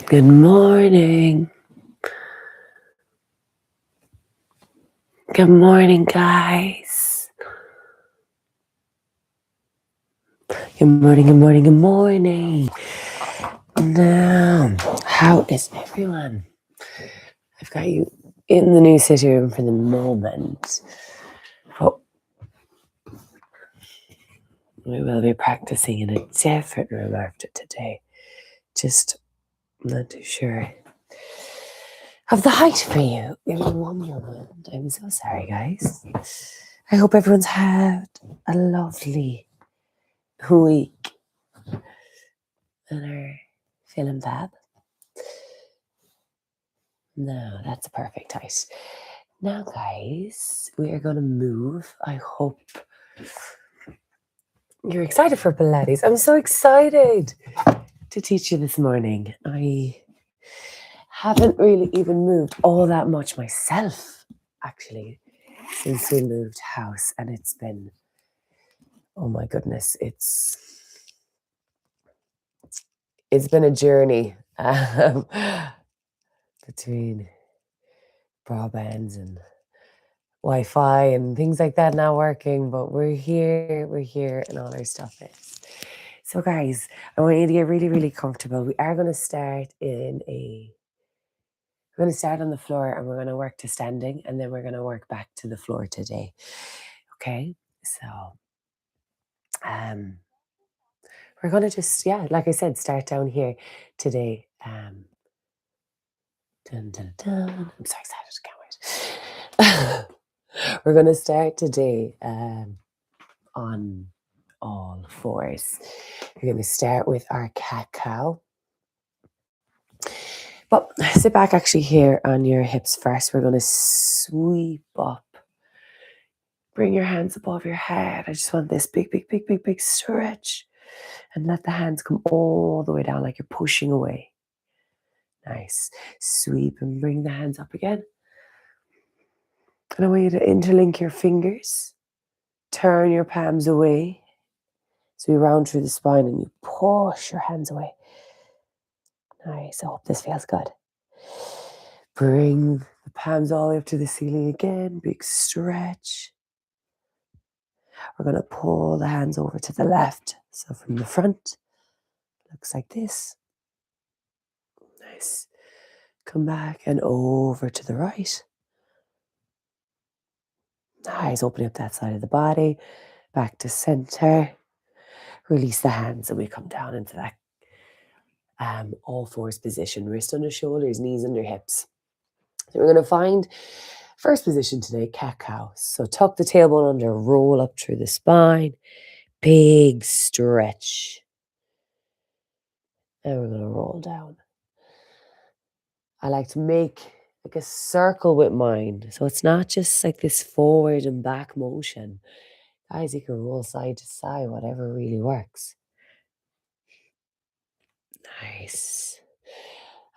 Good morning. Good morning, guys. Good morning, good morning, good morning. Now, how is everyone? I've got you in the new city room for the moment. But we will be practicing in a different room after today. Just not too sure of the height for you. Give me one moment. I'm so sorry, guys. I hope everyone's had a lovely week and are feeling fab. No, that's a perfect height. Now, guys, we are going to move. I hope you're excited for Pilates. I'm so excited to teach you this morning. I haven't really even moved all that much myself, actually, since we moved house. And it's been, oh my goodness, it's been a journey between broadbands and Wi-Fi and things like that not working, but we're here, and all our stuff is. So guys, I want you to get really, really comfortable. We are going to start we're going to start on the floor and we're going to work to standing and then we're going to work back to the floor today. Okay? So, we're going to just, like I said, start down here today. Dun, dun, dun. I'm so excited, can't wait. We're going to start today on all fours. We're going to start with our cat-cow. But sit back actually here on your hips first. We're going to sweep up. Bring your hands above your head. I just want this big, big, big, big, big stretch. And let the hands come all the way down like you're pushing away. Nice. Sweep and bring the hands up again. And I want you to interlink your fingers. Turn your palms away. So you round through the spine and you push your hands away. Nice. I hope this feels good. Bring the palms all the way up to the ceiling again. Big stretch. We're going to pull the hands over to the left. So from the front, looks like this. Nice. Come back and over to the right. Nice. Opening up that side of the body. Back to center. Release the hands and we come down into that all fours position. Wrist under shoulders, knees under hips. So we're going to find first position today, cat-cow. So tuck the tailbone under, roll up through the spine. Big stretch. And we're going to roll down. I like to make like a circle with mine. So it's not just like this forward and back motion. Guys, you can roll side to side, whatever really works. Nice.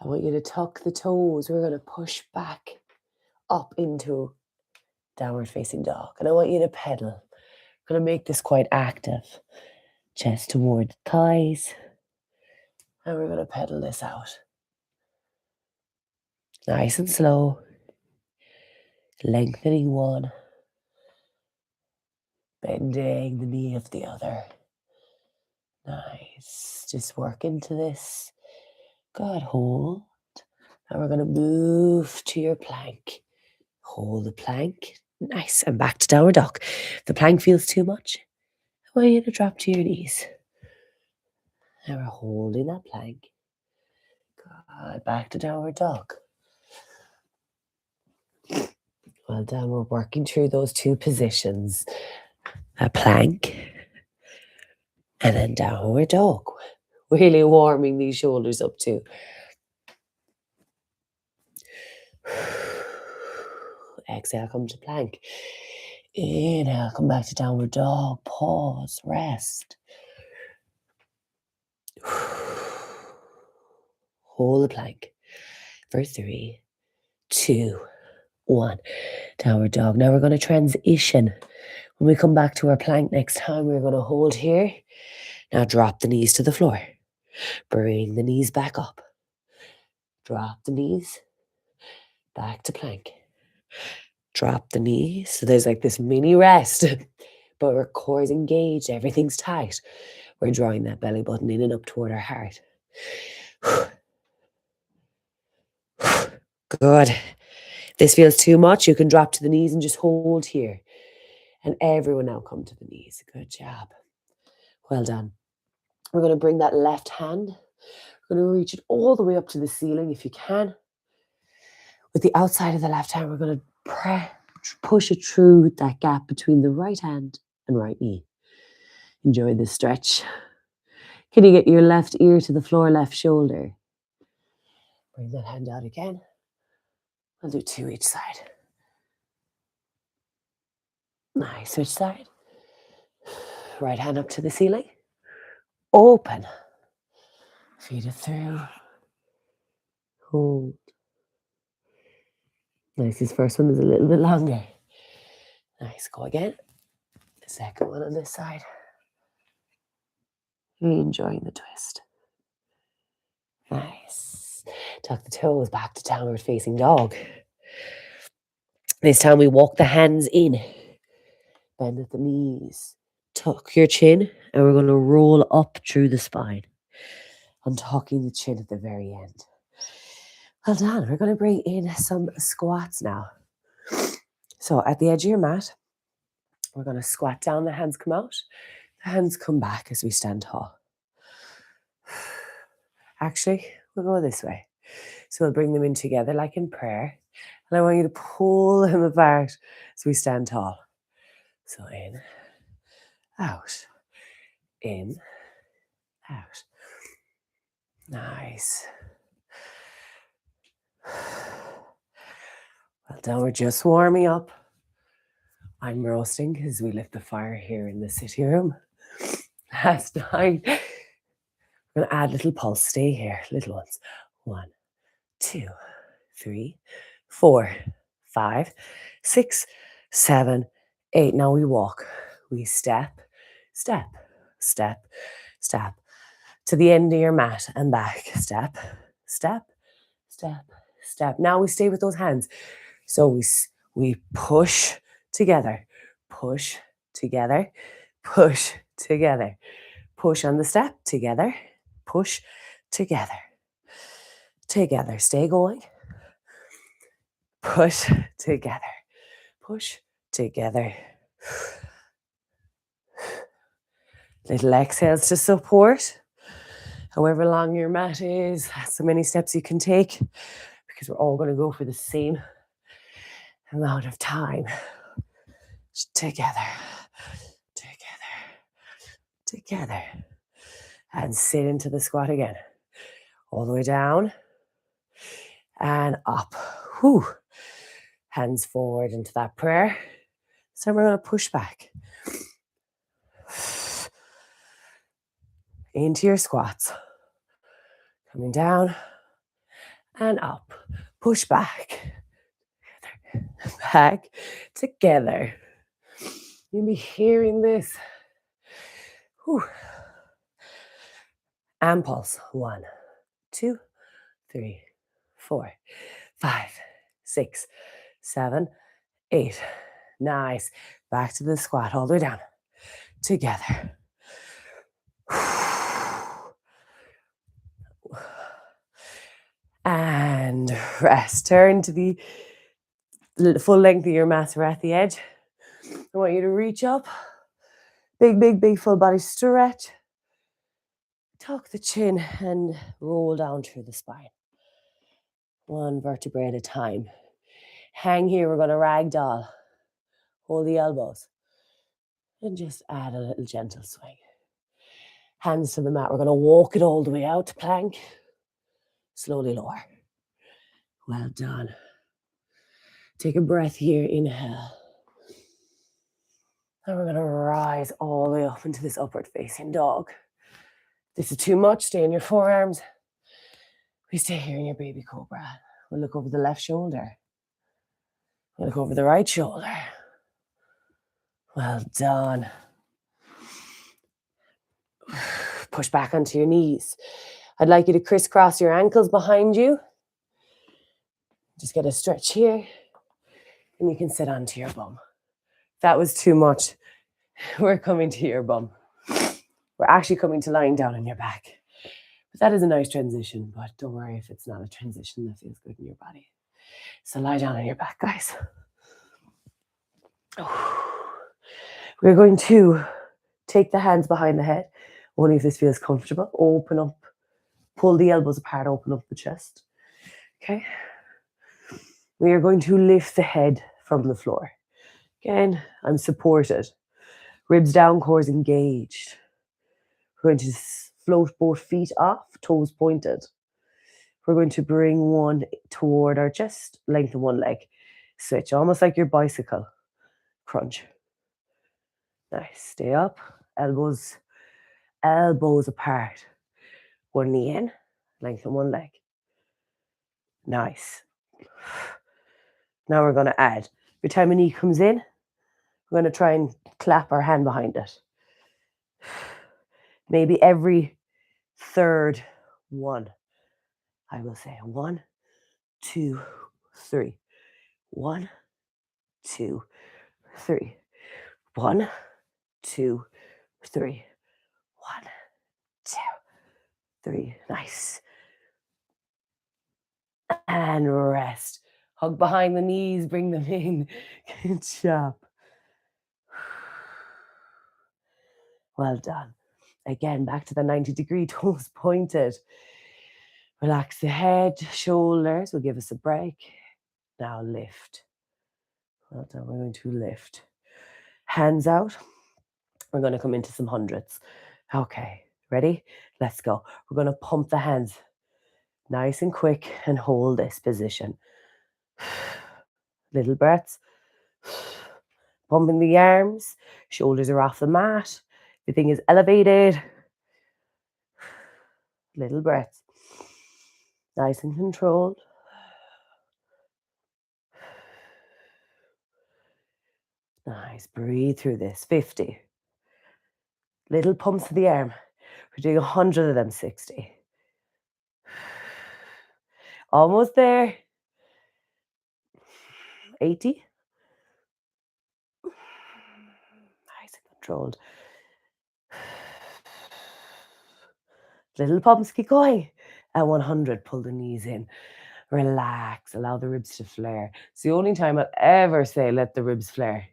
I want you to tuck the toes. We're going to push back up into downward facing dog. And I want you to pedal. I'm going to make this quite active. Chest toward the thighs. And we're going to pedal this out. Nice and slow. Lengthening one. Bending the knee of the other. Nice. Just work into this. Good. Hold. And we're going to move to your plank. Hold the plank. Nice. And back to downward dog. If the plank feels too much, I want you to drop to your knees. And we're holding that plank. Good. Back to downward dog. Well done. We're working through those two positions. A plank and then downward dog. Really warming these shoulders up too. Exhale, come to plank. Inhale, come back to downward dog. Pause, rest. Hold the plank for 3, 2, 1. Downward dog. Now we're going to transition. When we come back to our plank next time, we're going to hold here. Now drop the knees to the floor. Bring the knees back up. Drop the knees. Back to plank. Drop the knees. So there's like this mini rest, but our core is engaged. Everything's tight. We're drawing that belly button in and up toward our heart. Good. If this feels too much, you can drop to the knees and just hold here. And everyone now come to the knees. Good job. Well done. We're going to bring that left hand. We're going to reach it all the way up to the ceiling if you can. With the outside of the left hand, we're going to push it through that gap between the right hand and right knee. Enjoy this stretch. Can you get your left ear to the floor, left shoulder? Bring that hand out again. I'll do 2 each side. Nice. Switch side. Right hand up to the ceiling. Open. Feed it through. Hold. Nice. This first one is a little bit longer. Nice. Go again. The second one on this side. Really enjoying the twist. Nice. Tuck the toes back to downward facing dog. This time we walk the hands in. Bend at the knees. Tuck your chin, and we're going to roll up through the spine. Untucking the chin at the very end. Well done. We're going to bring in some squats now. So at the edge of your mat, we're going to squat down. The hands come out. The hands come back as we stand tall. Actually, we'll go this way. So we'll bring them in together like in prayer. And I want you to pull them apart as we stand tall. So in, out, in, out. Nice. Well done. We're just warming up. I'm roasting because we lit the fire here in the sitting room last night. We're going to add little pulse. Stay here. Little ones. 1, 2, 3, 4, 5, 6, 7, 8. Now we walk. We step, step, step, step. To the end of your mat and back. Step, step, step, step. Now we stay with those hands. So we push together, push together, push together. Push on the step, together, push together. Together, stay going. Push together, push together. Little exhales to support. However long your mat is, so many steps you can take, because we're all going to go for the same amount of time. Together, together, together. And sit into the squat again. All the way down and up. Whew. Hands forward into that prayer. So we're going to push back. Into your squats. Coming down and up. Push back. Back together. You'll be hearing this. Whew. And pulse. 1, 2, 3, 4, 5, 6, 7, 8. Nice. Back to the squat. All the way down. Together. And rest. Turn to the full length of your mat. We're at the edge. I want you to reach up. Big, big, big full body stretch. Tuck the chin and roll down through the spine. 1 vertebrae at a time. Hang here. We're going to ragdoll. Hold the elbows. And just add a little gentle swing. Hands to the mat. We're going to walk it all the way out to plank. Slowly lower. Well done. Take a breath here. Inhale. And we're going to rise all the way up into this upward facing dog. If this is too much, stay in your forearms. We stay here in your baby cobra. We'll look over the left shoulder. We'll look over the right shoulder. Well done. Push back onto your knees. I'd like you to crisscross your ankles behind you. Just get a stretch here, and you can sit onto your bum. If that was too much, we're coming to your bum. We're actually coming to lying down on your back. But that is a nice transition, but don't worry if it's not a transition that feels good in your body. So lie down on your back, guys. We're going to take the hands behind the head, only if this feels comfortable. Open up, pull the elbows apart, open up the chest. Okay. We are going to lift the head from the floor. Again, I'm supported. Ribs down, core is engaged. We're going to float both feet off, toes pointed. We're going to bring one toward our chest, lengthen one leg. Switch, almost like your bicycle. Crunch. Nice. Stay up. Elbows apart. One knee in, lengthen one leg. Nice. Now we're going to add. Every time a knee comes in, we're going to try and clap our hand behind it. Maybe every third one. I will say 1, 2, 3. 1, 2, 3. 1, 2, 3. 1, 2, 3. Nice. And rest. Hug behind the knees, bring them in. Good job. Well done. Again, back to the 90-degree, toes pointed. Relax the head, shoulders will give us a break. Now lift. Well done. We're going to lift. Hands out. We're going to come into some hundreds. Okay, ready? Let's go. We're going to pump the hands nice and quick and hold this position. Little breaths. Pumping the arms. Shoulders are off the mat. Everything is elevated. Little breaths. Nice and controlled. Nice. Breathe through this. 50. Little pumps to the arm. We're doing 100 of them. 60. Almost there. 80. Nice and controlled. Little pumps, keep going. At 100, pull the knees in. Relax, allow the ribs to flare. It's the only time I'll ever say let the ribs flare.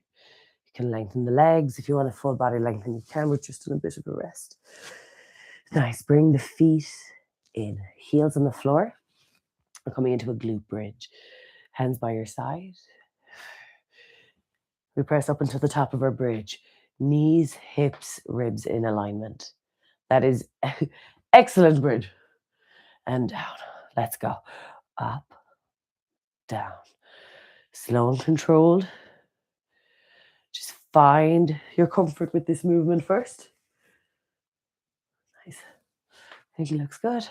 You can lengthen the legs. If you want a full body lengthen, you can, with just a bit of a rest. Nice, bring the feet in. Heels on the floor. We're coming into a glute bridge. Hands by your side. We press up into the top of our bridge. Knees, hips, ribs in alignment. That is excellent bridge. And down. Let's go. Up, down. Slow and controlled. Just find your comfort with this movement first. Nice. I think it looks good.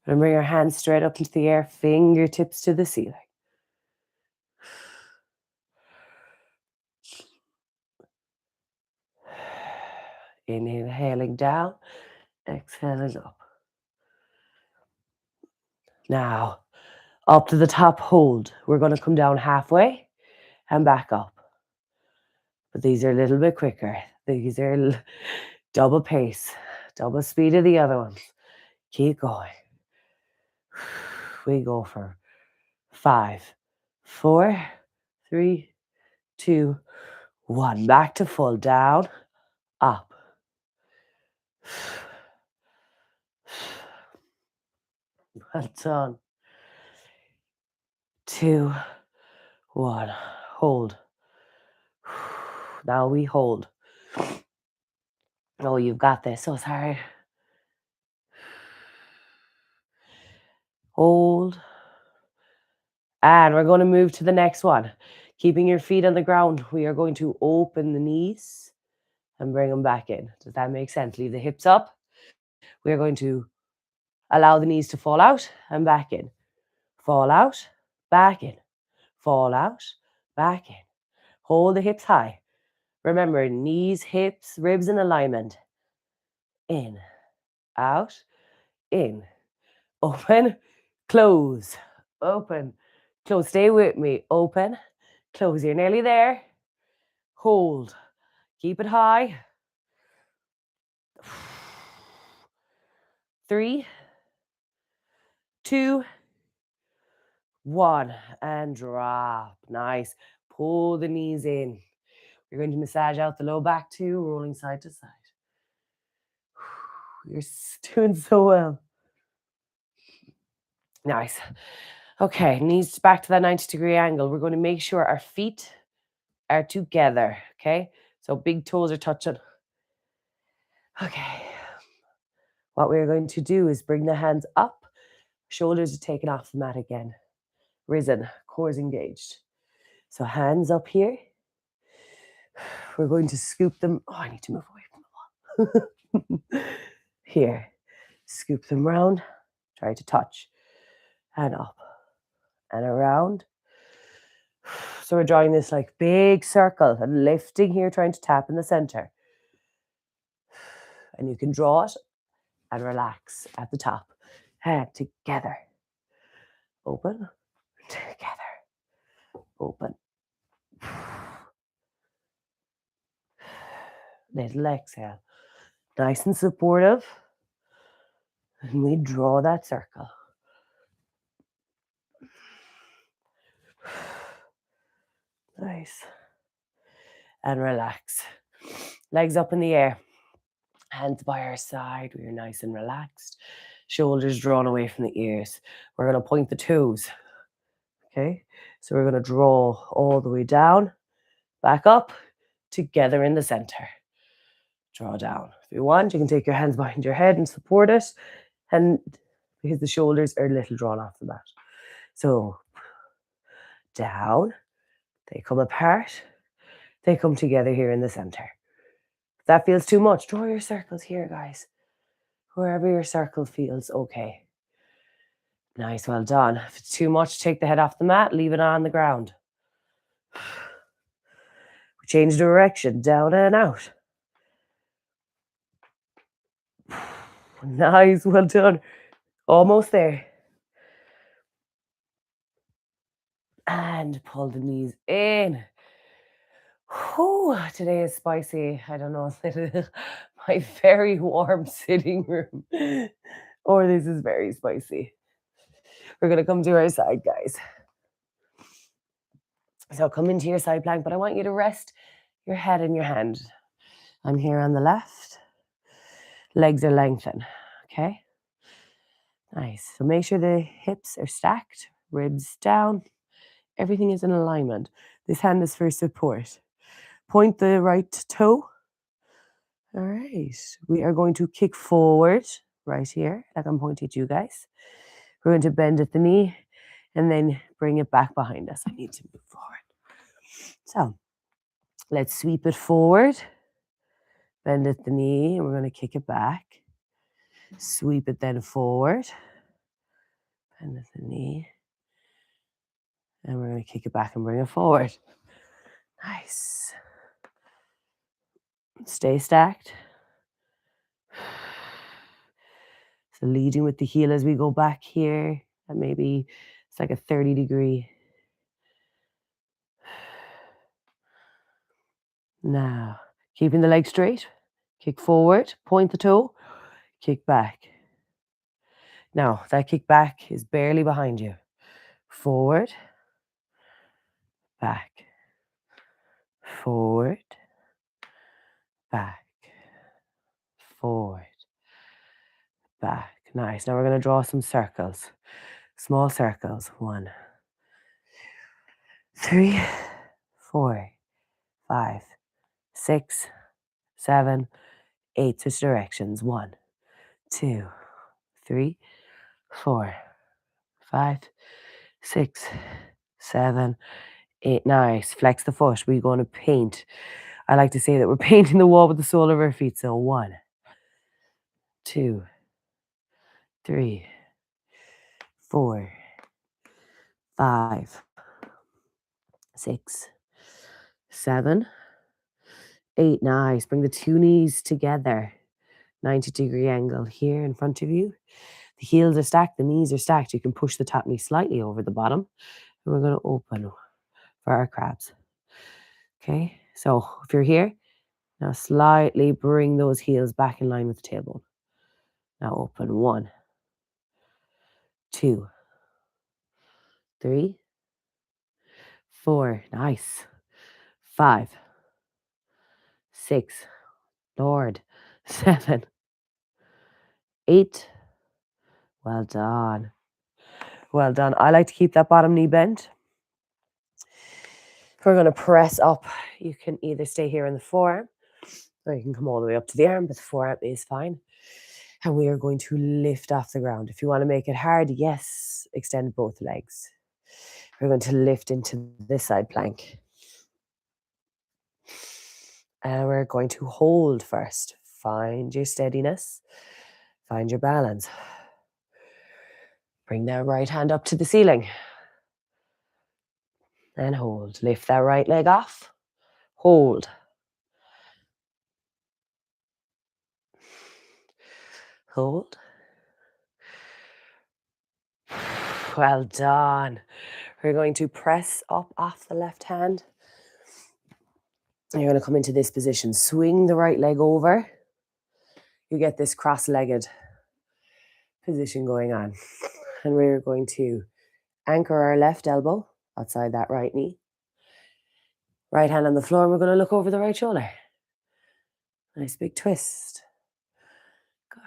We're going to bring our hands straight up into the air, fingertips to the ceiling. Inhaling down, exhaling up. Now, up to the top, hold. We're going to come down halfway and back up. But these are a little bit quicker. These are double pace, double speed of the other ones. Keep going. We go for 5, 4, 3, 2, 1. Back to full. Down, up. Well done. 2, 1. Hold. Now we hold. Oh, you've got this. So sorry. Hold. And we're going to move to the next one. Keeping your feet on the ground, we are going to open the knees and bring them back in. Does that make sense? Leave the hips up. We are going to allow the knees to fall out and back in. Fall out, back in. Fall out, back in. Hold the hips high. Remember, knees, hips, ribs in alignment. In, out, in. Open, Close, open, close. Stay with me. Open, close. You're nearly there. Hold. Keep it high. 3, 2, 1. And drop. Nice. Pull the knees in. You're going to massage out the low back too, rolling side to side. You're doing so well. Nice. Okay, knees back to that 90-degree angle. We're going to make sure our feet are together, okay? So big toes are touching. Okay. What we're going to do is bring the hands up. Shoulders are taken off the mat again. Risen, cores engaged. So hands up here. We're going to scoop them. Oh, I need to move away from the wall. Here. Scoop them round. Try to touch. And up. And around. So we're drawing this like big circle and lifting here, trying to tap in the center. And you can draw it and relax at the top. And together. Open. Together. Open. Little exhale. Nice and supportive. And we draw that circle. Nice. And relax. Legs up in the air. Hands by our side. We're nice and relaxed. Shoulders drawn away from the ears. We're going to point the toes. Okay? So we're going to draw all the way down, back up, together in the center. Draw down. If you want, you can take your hands behind your head and support it. And because the shoulders are a little drawn off the mat. So down. They come apart. They come together here in the center. If that feels too much, draw your circles here, guys. Wherever your circle feels okay. Nice, well done. If it's too much, take the head off the mat, leave it on the ground. Change direction, down and out. Nice, well done. Almost there. And pull the knees in. Whew, today is spicy. I don't know if it is my very warm sitting room or this is very spicy. We're going to come to our side, guys. So come into your side plank, but I want you to rest your head in your hand. I'm here on the left. Legs are lengthened, okay? Nice. So make sure the hips are stacked, ribs down. Everything is in alignment. This hand is for support. Point the right toe. All right. We are going to kick forward right here, like I'm pointing to you guys. We're going to bend at the knee and then bring it back behind us. I need to move forward. So let's sweep it forward. Bend at the knee, and we're going to kick it back. Sweep it then forward. Bend at the knee. And we're going to kick it back and bring it forward. Nice. Stay stacked. So leading with the heel as we go back here. And maybe it's like a 30-degree. Now, keeping the leg straight. Kick forward. Point the toe. Kick back. Now, that kick back is barely behind you. Forward. Back. Forward. Back. Forward. Back. Nice. Now we're going to draw some circles. Small circles. 1, 3, 4, 5, 6, 7, 8. Switch directions. 1, 2, 3, 4, 5, 6, 7, 8. Nice. Flex the foot. We're going to paint. I like to say that we're painting the wall with the sole of our feet. So 1, 2, 3, 4, 5, 6, 7, 8. Nice. Bring the two knees together. 90-degree angle here in front of you. The heels are stacked, the knees are stacked. You can push the top knee slightly over the bottom. And we're going to open for our crabs. Okay, so if you're here, now slightly bring those heels back in line with the tailbone. Now open 1, 2, 3, 4. Nice. 5, 6. Lord. 7, 8. Well done. Well done. I like to keep that bottom knee bent. We're going to press up. You can either stay here in the forearm or you can come all the way up to the arm, but the forearm is fine. And we are going to lift off the ground. If you want to make it hard, yes, extend both legs. We're going to lift into this side plank. And we're going to hold first. Find your steadiness. Find your balance. Bring that right hand up to the ceiling. And hold. Lift that right leg off. Hold. Hold. Well done. We're going to press up off the left hand. And you're going to come into this position. Swing the right leg over. You get this cross-legged position going on. And we're going to anchor our left elbow outside that right knee. Right hand on the floor, and we're going to look over the right shoulder. Nice big twist. Good.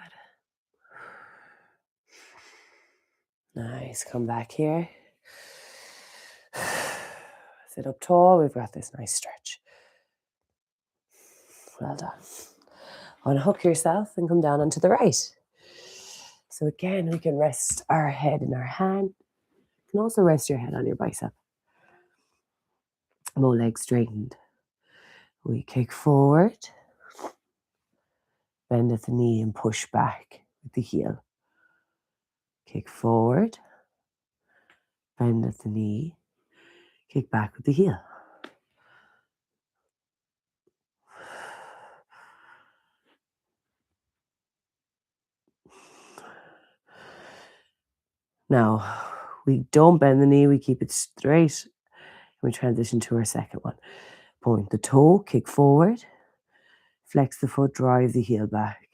Nice. Come back here. Sit up tall. We've got this nice stretch. Well done. Unhook yourself and come down onto the right. So again, we can rest our head in our hand. You can also rest your head on your bicep. Both legs straightened. We kick forward. Bend at the knee and push back with the heel. Kick forward. Bend at the knee. Kick back with the heel. Now, we don't bend the knee, we keep it straight. And we transition to our second one. Point the toe, kick forward. Flex the foot, drive the heel back.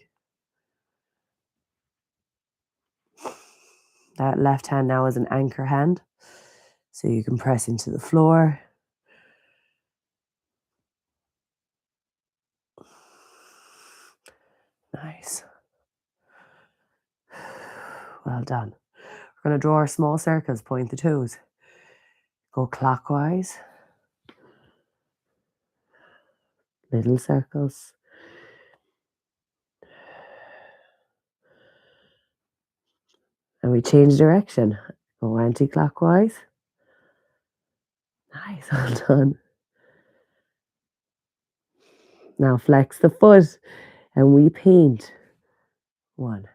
That left hand now is an anchor hand. So you can press into the floor. Nice. Well done. We're going to draw our small circles, point the toes. Go clockwise. Little circles. And we change direction. Go anti-clockwise. Nice, well done. Now flex the foot and we paint. 1.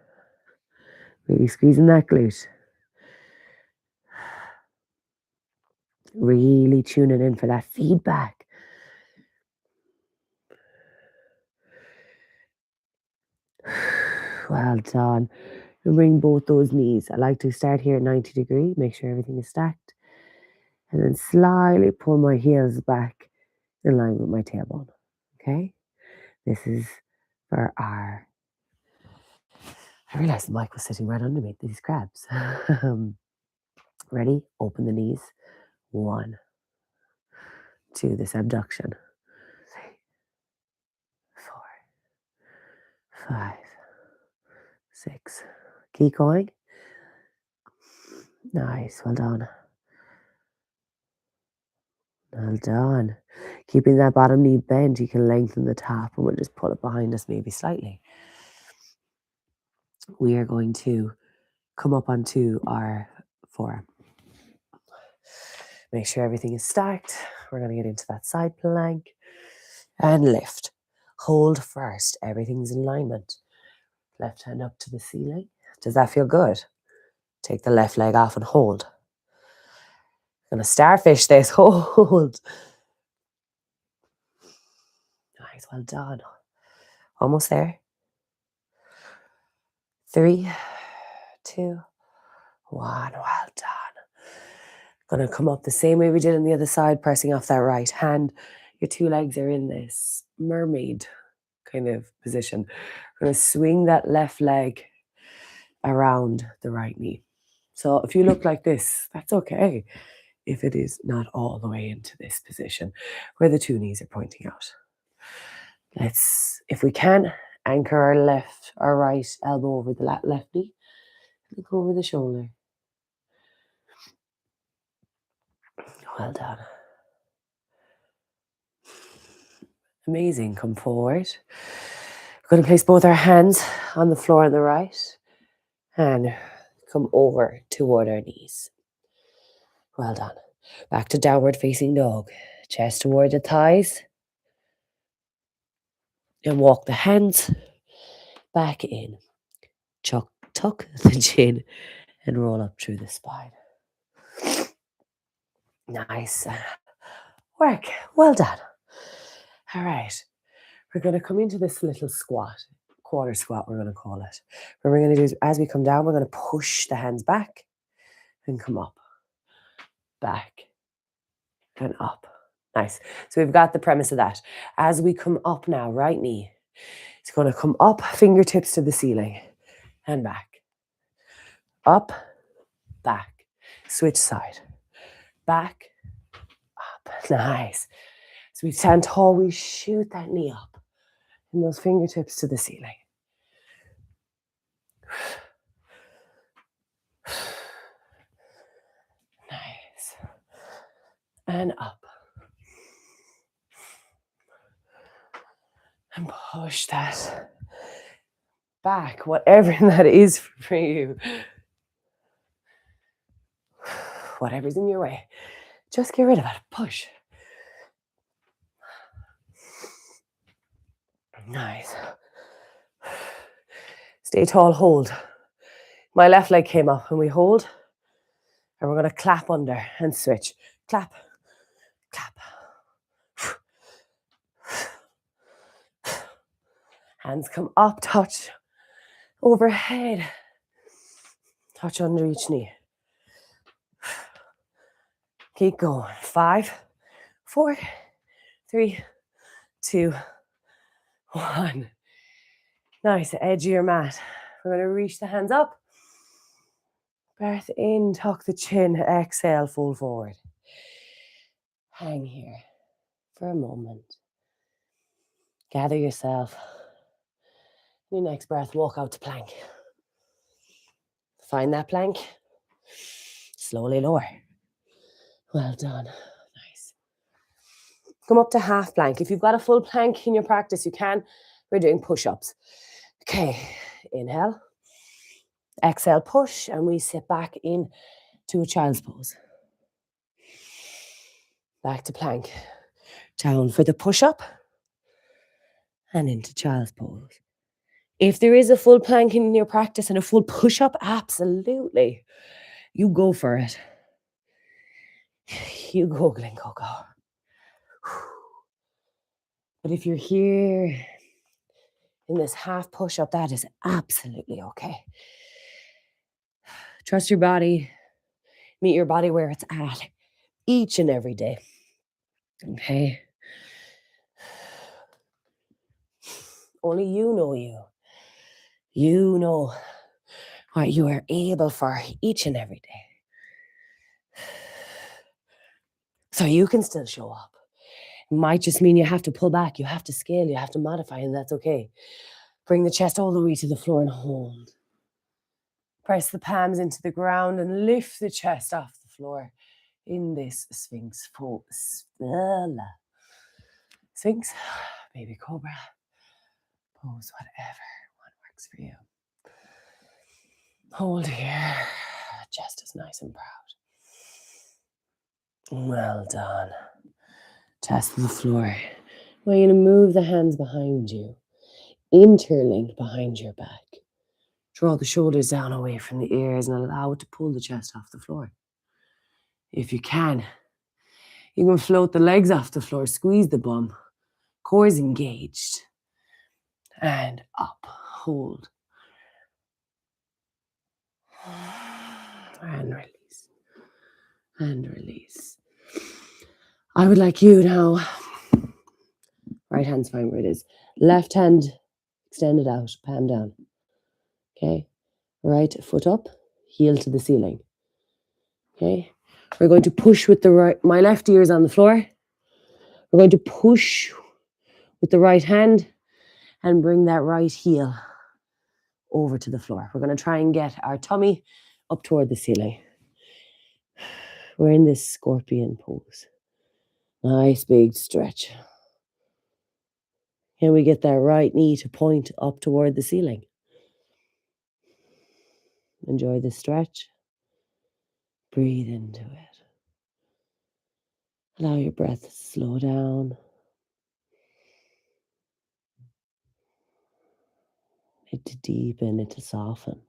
Really squeezing that glute. Really tuning in for that feedback. Well done. And bring both those knees. I like to start here at 90 degrees. Make sure everything is stacked. And then slightly pull my heels back in line with my tailbone. Okay? This is for our... I realized the mic was sitting right underneath these crabs. Ready? Open the knees. 1, 2, this abduction. 3, 4, 5, 6. Keep going. Nice. Well done. Well done. Keeping that bottom knee bent, you can lengthen the top and we'll just pull it behind us maybe slightly. We are going to come up onto our forearm. Make sure everything is stacked. We're going to get into that side plank and lift. Hold first. Everything's in alignment. Left hand up to the ceiling. Does that feel good? Take the left leg off and hold. Gonna starfish this. Hold. Nice. Well done. Almost there. 3, 2, 1. Well done. Going to come up the same way we did on the other side, pressing off that right hand. Your 2 legs are in this mermaid kind of position. We're going to swing that left leg around the right knee. So if you look like this, that's okay if it is not all the way into this position where the 2 knees are pointing out. Let's, if we can, anchor our right elbow over the left knee. Look over the shoulder. Well done. Amazing. Come forward. We're going to place both our hands on the floor on the right and come over toward our knees. Well done. Back to downward facing dog. Chest toward the thighs. And walk the hands back in. Tuck the chin and roll up through the spine. Nice work. Well done. All right. We're going to come into this little squat. Quarter squat, we're going to call it. What we're going to do is, as we come down, we're going to push the hands back and come up. Back and up. Nice. So we've got the premise of that. As we come up now, right knee, it's going to come up, fingertips to the ceiling and back. Up, back. Switch side. Back, up. Nice. So we stand tall, we shoot that knee up and those fingertips to the ceiling. Nice. And up. And push that back, whatever that is for you. Whatever's in your way, just get rid of it. Push. Nice. Stay tall, hold. My left leg came up and we hold. And we're going to clap under and switch. Clap, clap. Hands come up, touch overhead. Touch under each knee. Keep going. 5, 4, 3, 2, 1. Nice. Edge of your mat. We're going to reach the hands up. Breath in, tuck the chin. Exhale, fold forward. Hang here for a moment. Gather yourself. Your next breath, walk out to plank. Find that plank. Slowly lower. Well done. Nice. Come up to half plank. If you've got a full plank in your practice, you can. We're doing push-ups. Okay. Inhale. Exhale, push, and we sit back in to a child's pose. Back to plank. Down for the push-up. And into child's pose. If there is a full plank in your practice and a full push-up, absolutely. You go for it. You go, Glen Coco. But if you're here in this half push-up, that is absolutely okay. Trust your body. Meet your body where it's at each and every day. Okay? Only you know you. You know what you are able for each and every day. So you can still show up. It might just mean you have to pull back, you have to scale, you have to modify, and that's okay. Bring the chest all the way to the floor and hold. Press the palms into the ground and lift the chest off the floor in this Sphinx pose. Sphinx, baby cobra, pose, whatever one works for you. Hold here. Chest is nice and proud. Well done. Chest to the floor. Now you're going to move the hands behind you. Interlink behind your back. Draw the shoulders down away from the ears and allow it to pull the chest off the floor. If you can float the legs off the floor, squeeze the bum. Core is engaged. And up. Hold. And release. And release. I would like you now. Right hand's fine where it is. Left hand extended out, palm down. Okay. Right foot up, heel to the ceiling. Okay. We're going to push with the right, my left ear is on the floor. We're going to push with the right hand and bring that right heel over to the floor. We're going to try and get our tummy up toward the ceiling. We're in this scorpion pose. Nice big stretch. Can we get that right knee to point up toward the ceiling? Enjoy the stretch. Breathe into it. Allow your breath to slow down. It to deepen, it to soften.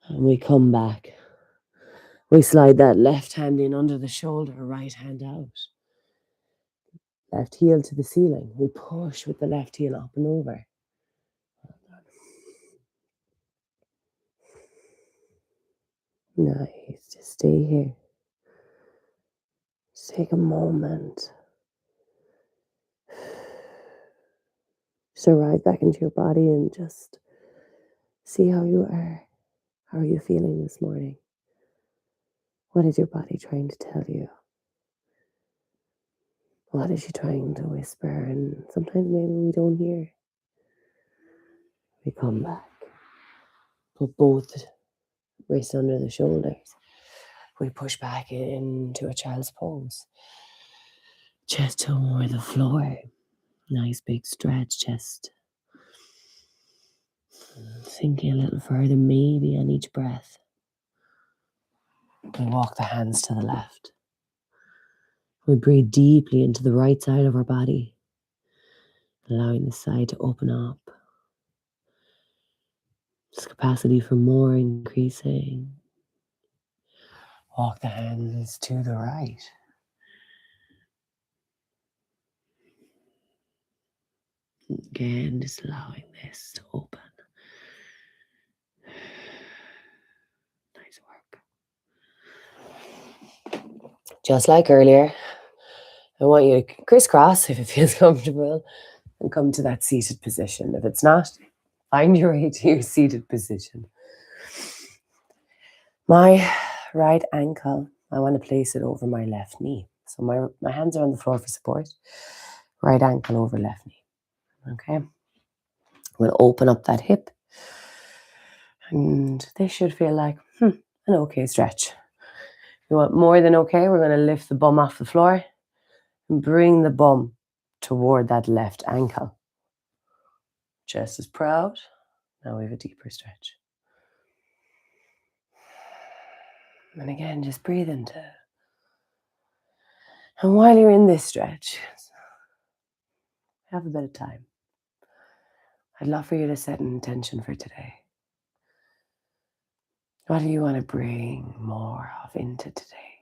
And we come back. We slide that left hand in under the shoulder, right hand out. Left heel to the ceiling. We push with the left heel up and over. Nice. Just stay here. Just take a moment. Just arrive back into your body and just see how you are. How are you feeling this morning? What is your body trying to tell you? What is she trying to whisper? And sometimes maybe we don't hear. We come back. Put both wrists under the shoulders. We push back into a child's pose. Chest toward the floor. Nice big stretch, chest. Sinking a little further, maybe on each breath. We walk the hands to the left. We breathe deeply into the right side of our body, allowing the side to open up. This capacity for more increasing. Walk the hands to the right. Again, just allowing this to open. Nice work. Just like earlier, I want you to crisscross if it feels comfortable and come to that seated position. If it's not, find your way to your seated position. My right ankle, I want to place it over my left knee. So my hands are on the floor for support. Right ankle over left knee. Okay. I'm going to open up that hip. And this should feel like an okay stretch. You want more than okay? We're going to lift the bum off the floor and bring the bum toward that left ankle. Chest is proud. Now we have a deeper stretch. And again, just breathe into it. And while you're in this stretch, have a bit of time. I'd love for you to set an intention for today. What do you want to bring more of into today?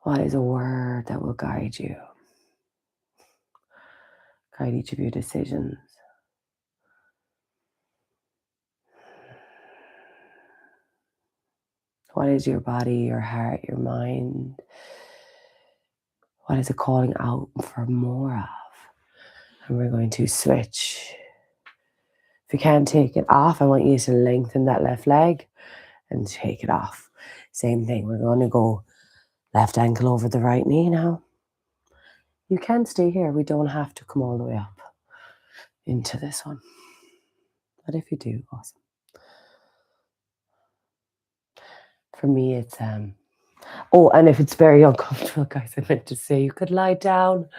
What is a word that will guide you? Guide each of your decisions. What is your body, your heart, your mind? What is it calling out for more of? And we're going to switch. If you can't take it off, I want you to lengthen that left leg and take it off. Same thing. We're going to go left ankle over the right knee now. You can stay here. We don't have to come all the way up into this one. But if you do, awesome. For me, it's and if it's very uncomfortable, guys, I meant to say you could lie down.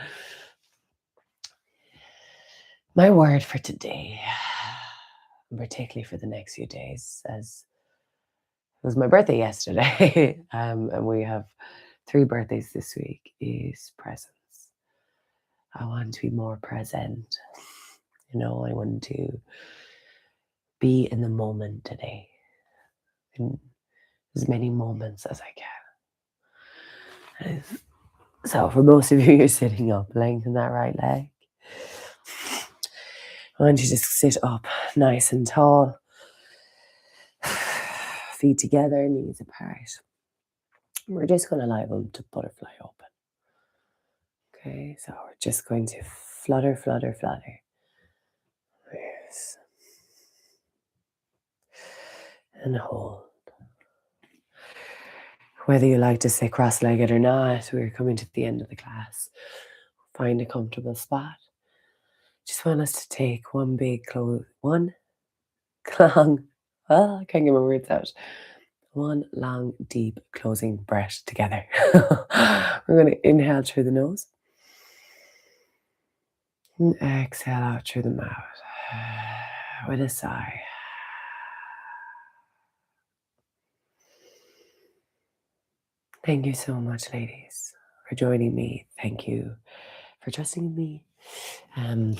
My word for today, particularly for the next few days, as it was my birthday yesterday, and we have 3 birthdays this week, is presence. I want to be more present. I want to be in the moment today, in as many moments as I can. So for most of you, you're sitting up, lengthen that right leg. I want you to just sit up nice and tall. feet together, knees apart. We're just going to allow them to butterfly open. Okay, so we're just going to flutter, flutter, flutter. Yes. And hold. Whether you like to stay cross-legged or not, we're coming to the end of the class. Find a comfortable spot. Just want us to take one long, I can't get my words out. One long, deep closing breath together. We're going to inhale through the nose and exhale out through the mouth with a sigh. Thank you so much, ladies, for joining me. Thank you for trusting in me. And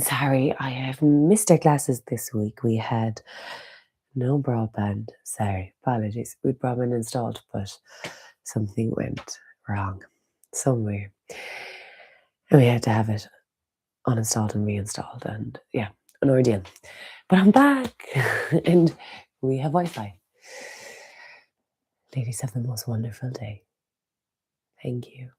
sorry, I have missed our classes this week. We had no broadband. Sorry, apologies. We had broadband installed, but something went wrong somewhere. And we had to have it uninstalled and reinstalled. And yeah, an ordeal. But I'm back and we have Wi-Fi. Ladies, have the most wonderful day. Thank you.